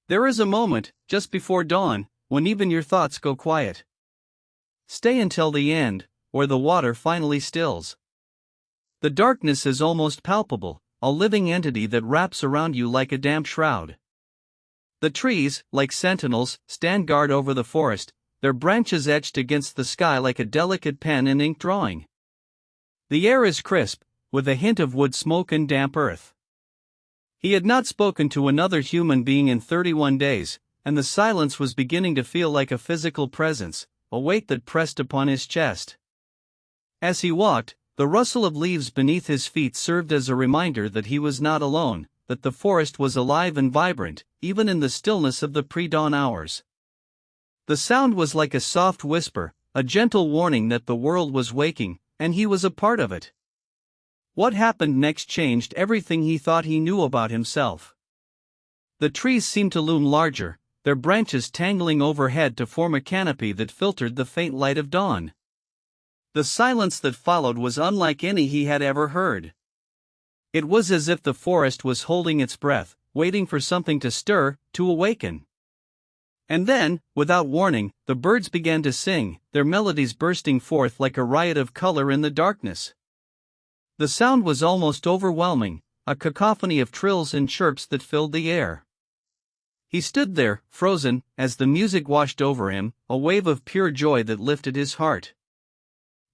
There is a moment, just before dawn, when even your thoughts go quiet. Stay until the end, where the water finally stills. The darkness is almost palpable, a living entity that wraps around you like a damp shroud. The trees, like sentinels, stand guard over the forest, their branches etched against the sky like a delicate pen and ink drawing. The air is crisp, with a hint of wood smoke and damp earth. He had not spoken to another human being in 31 days, and the silence was beginning to feel like a physical presence, a weight that pressed upon his chest. As he walked, the rustle of leaves beneath his feet served as a reminder that he was not alone, that the forest was alive and vibrant, even in the stillness of the pre-dawn hours. The sound was like a soft whisper, a gentle warning that the world was waking, and he was a part of it. What happened next changed everything he thought he knew about himself. The trees seemed to loom larger, their branches tangling overhead to form a canopy that filtered the faint light of dawn. The silence that followed was unlike any he had ever heard. It was as if the forest was holding its breath, waiting for something to stir, to awaken. And then, without warning, the birds began to sing, their melodies bursting forth like a riot of color in the darkness. The sound was almost overwhelming, a cacophony of trills and chirps that filled the air. He stood there, frozen, as the music washed over him, a wave of pure joy that lifted his heart.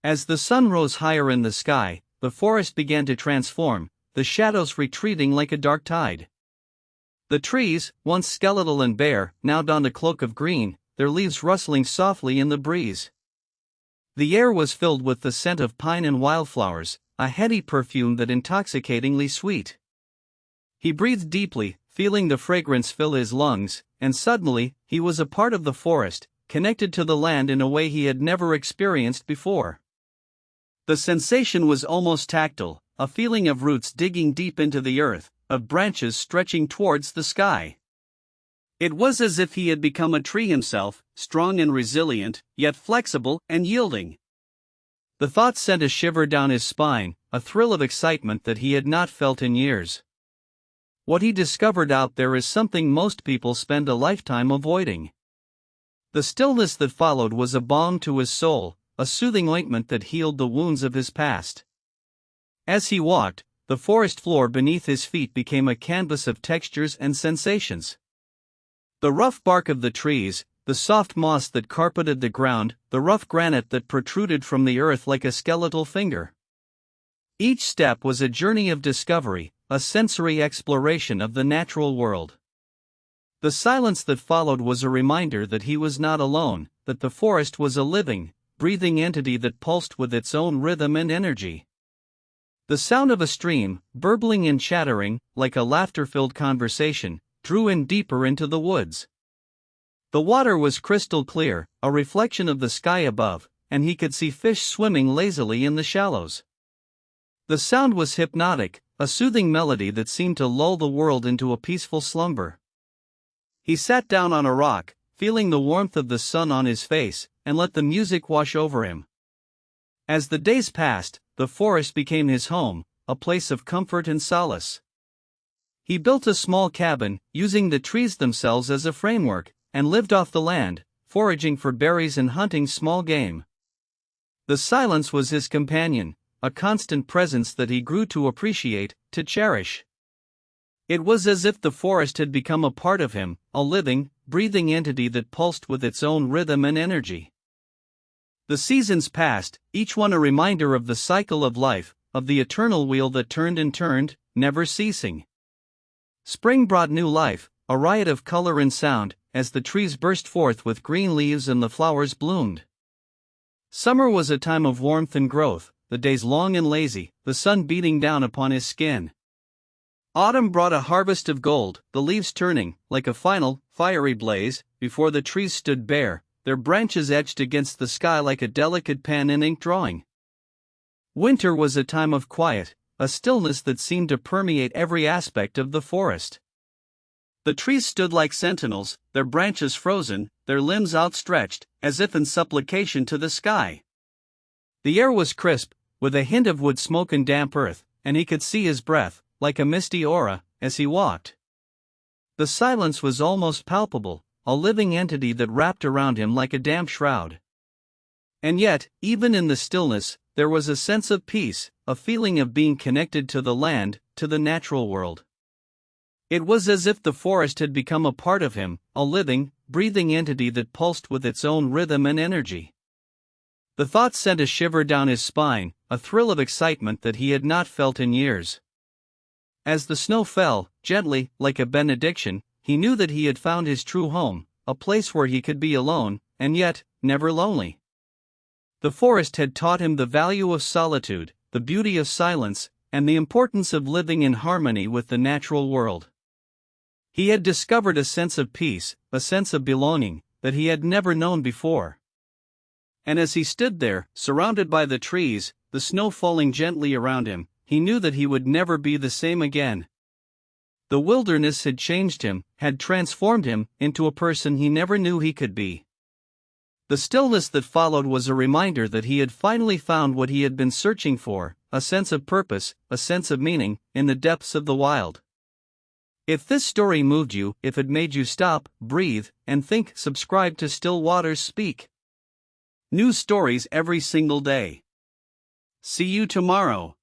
As the sun rose higher in the sky, the forest began to transform, the shadows retreating like a dark tide. The trees, once skeletal and bare, now donned a cloak of green, their leaves rustling softly in the breeze. The air was filled with the scent of pine and wildflowers, a heady perfume that intoxicatingly sweet. He breathed deeply, feeling the fragrance fill his lungs, and suddenly, he was a part of the forest, connected to the land in a way he had never experienced before. The sensation was almost tactile, a feeling of roots digging deep into the earth, of branches stretching towards the sky. It was as if he had become a tree himself, strong and resilient, yet flexible and yielding. The thought sent a shiver down his spine, a thrill of excitement that he had not felt in years. What he discovered out there is something most people spend a lifetime avoiding. The stillness that followed was a balm to his soul, a soothing ointment that healed the wounds of his past. As he walked, the forest floor beneath his feet became a canvas of textures and sensations. The rough bark of the trees, the soft moss that carpeted the ground, the rough granite that protruded from the earth like a skeletal finger. Each step was a journey of discovery, a sensory exploration of the natural world. The silence that followed was a reminder that he was not alone, that the forest was a living, breathing entity that pulsed with its own rhythm and energy. The sound of a stream, burbling and chattering, like a laughter-filled conversation, drew in deeper into the woods. The water was crystal clear, a reflection of the sky above, and he could see fish swimming lazily in the shallows. The sound was hypnotic, a soothing melody that seemed to lull the world into a peaceful slumber. He sat down on a rock, feeling the warmth of the sun on his face, and let the music wash over him. As the days passed, the forest became his home, a place of comfort and solace. He built a small cabin, using the trees themselves as a framework, and lived off the land, foraging for berries and hunting small game. The silence was his companion, a constant presence that he grew to appreciate, to cherish. It was as if the forest had become a part of him, a living, breathing entity that pulsed with its own rhythm and energy. The seasons passed, each one a reminder of the cycle of life, of the eternal wheel that turned and turned, never ceasing. Spring brought new life, a riot of color and sound, as the trees burst forth with green leaves and the flowers bloomed. Summer was a time of warmth and growth, the days long and lazy, the sun beating down upon his skin. Autumn brought a harvest of gold, the leaves turning, like a final, fiery blaze, before the trees stood bare, their branches etched against the sky like a delicate pen and ink drawing. Winter was a time of quiet, a stillness that seemed to permeate every aspect of the forest. The trees stood like sentinels, their branches frozen, their limbs outstretched, as if in supplication to the sky. The air was crisp, with a hint of wood smoke and damp earth, and he could see his breath, like a misty aura, as he walked. The silence was almost palpable, a living entity that wrapped around him like a damp shroud. And yet, even in the stillness, there was a sense of peace, a feeling of being connected to the land, to the natural world. It was as if the forest had become a part of him, a living, breathing entity that pulsed with its own rhythm and energy. The thought sent a shiver down his spine, a thrill of excitement that he had not felt in years. As the snow fell, gently, like a benediction, he knew that he had found his true home, a place where he could be alone, and yet, never lonely. The forest had taught him the value of solitude, the beauty of silence, and the importance of living in harmony with the natural world. He had discovered a sense of peace, a sense of belonging, that he had never known before. And as he stood there, surrounded by the trees, the snow falling gently around him, he knew that he would never be the same again. The wilderness had changed him, had transformed him into a person he never knew he could be. The stillness that followed was a reminder that he had finally found what he had been searching for, a sense of purpose, a sense of meaning, in the depths of the wild. If this story moved you, if it made you stop, breathe, and think, subscribe to Still Waters Speak. New stories every single day. See you tomorrow.